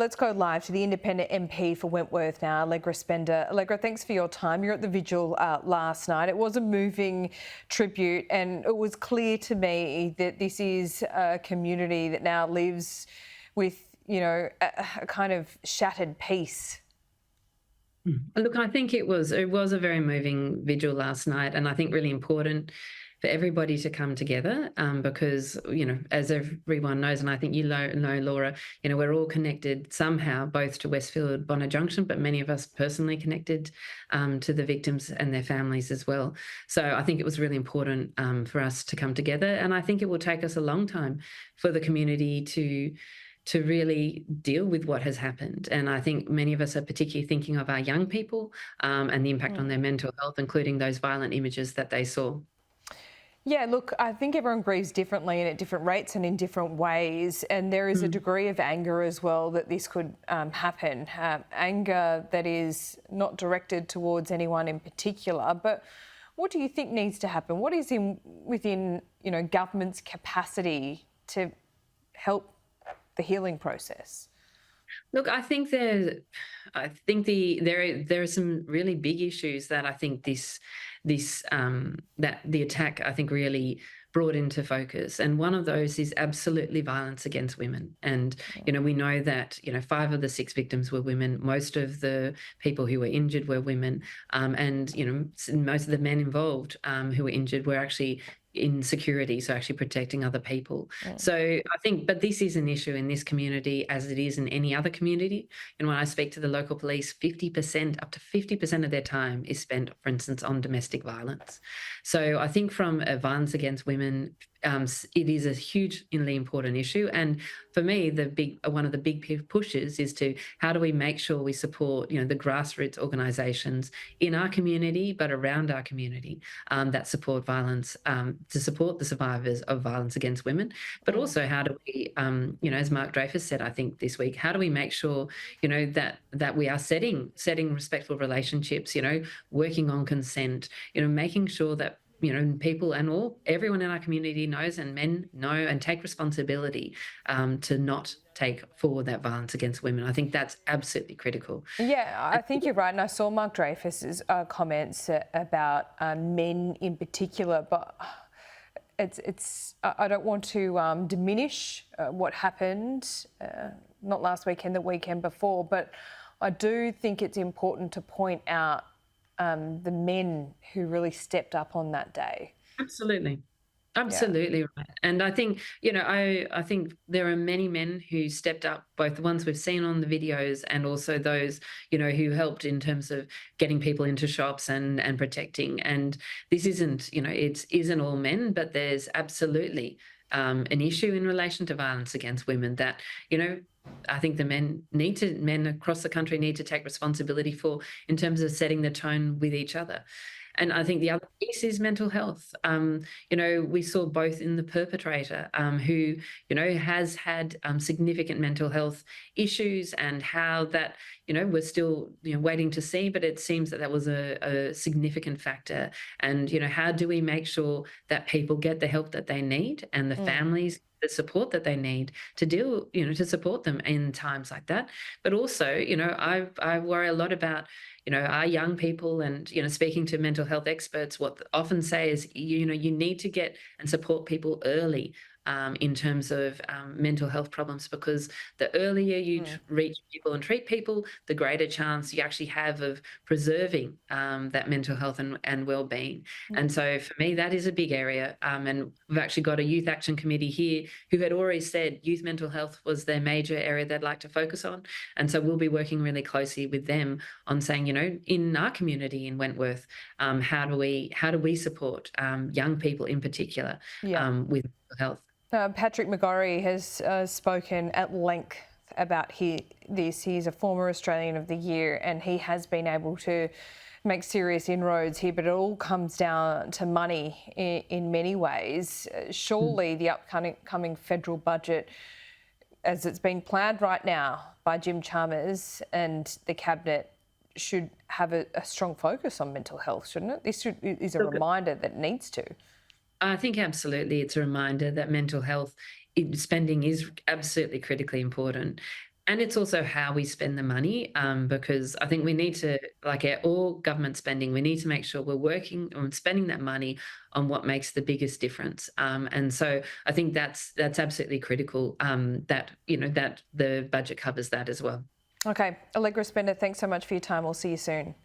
let's go live to the independent MP for Wentworth now, Allegra Spender. Allegra, thanks for your time. You're at the vigil last night. It was a moving tribute, and it was clear to me that this is a community that now lives with, you know, a kind of shattered peace. Look, I think it was a very moving vigil last night, and I think really important for everybody to come together because, you know, as everyone knows, and I think you know, Laura, you know, we're all connected somehow, both to Westfield, Bondi Junction, but many of us personally connected to the victims and their families as well. So I think it was really important for us to come together, and I think it will take us a long time for the community to really deal with what has happened. And I think many of us are particularly thinking of our young people and the impact on their mental health, including those violent images that they saw. Yeah, look, I think everyone grieves differently and at different rates and in different ways. And there is a degree of anger as well that this could happen. Anger that is not directed towards anyone in particular. But what do you think needs to happen? What is within, you know, government's capacity to help the healing process? Look, I think there are some really big issues that I think that the attack, I think, really brought into focus. And one of those is absolutely violence against women. And, you know, we know that, you know, 5 of the 6 victims were women. Most of the people who were injured were women. And, you know, most of the men involved who were injured were actually in security, so actually protecting other people. So I think, but this is an issue in this community as it is in any other community. And when I speak to the local police, 50%, up to 50% of their time is spent, for instance, on domestic violence. So I think from a violence against women, it is a hugely important issue. And for me, one of the big pushes is to how do we make sure we support, you know, the grassroots organisations in our community, but around our community that support violence, to support the survivors of violence against women. But also, how do we, you know, as Mark Dreyfus said, I think this week, how do we make sure, you know, that we are setting respectful relationships, you know, working on consent, you know, making sure that, you know, people and everyone in our community knows, and men know and take responsibility to not take forward that violence against women. I think that's absolutely critical. Yeah, I think you're right. And I saw Mark Dreyfus's comments about men in particular, but I don't want to diminish what happened, not last weekend, the weekend before, but I do think it's important to point out the men who really stepped up on that day. Absolutely. Absolutely right. And I think, you know, I think there are many men who stepped up, both the ones we've seen on the videos and also those, you know, who helped in terms of getting people into shops and protecting. And this isn't, you know, it isn't all men, but there's absolutely an issue in relation to violence against women that, you know, I think the men across the country need to take responsibility for, in terms of setting the tone with each other. And I think the other piece is mental health. You know, we saw both in the perpetrator who, you know, has had significant mental health issues, and how that, you know, we're still, you know, waiting to see, but it seems that was a significant factor. And, you know, how do we make sure that people get the help that they need, and the families the support that they need to deal, you know, to support them in times like that. But also, you know, I worry a lot about, you know, our young people, and, you know, speaking to mental health experts, what they often say is, you know, you need to get and support people early in terms of mental health problems, because the earlier you reach people and treat people, the greater chance you actually have of preserving that mental health and well-being. And so for me, that is a big area. And we've actually got a youth action committee here who had already said youth mental health was their major area they'd like to focus on. And so we'll be working really closely with them on saying, you know, in our community in Wentworth, how do we support young people in particular with mental health? Patrick McGorry has spoken at length about this. He's a former Australian of the Year, and he has been able to make serious inroads here, but it all comes down to money in many ways. Surely the upcoming federal budget, as it's being planned right now by Jim Chalmers and the Cabinet, should have a strong focus on mental health, shouldn't it? This is a reminder that it needs to. I think absolutely it's a reminder that mental health spending is absolutely critically important. And it's also how we spend the money, because I think we need to, like all government spending, we need to make sure we're working on spending that money on what makes the biggest difference. And so I think that's absolutely critical, that, that the budget covers that as well. Okay, Allegra Spender, thanks so much for your time. We'll see you soon.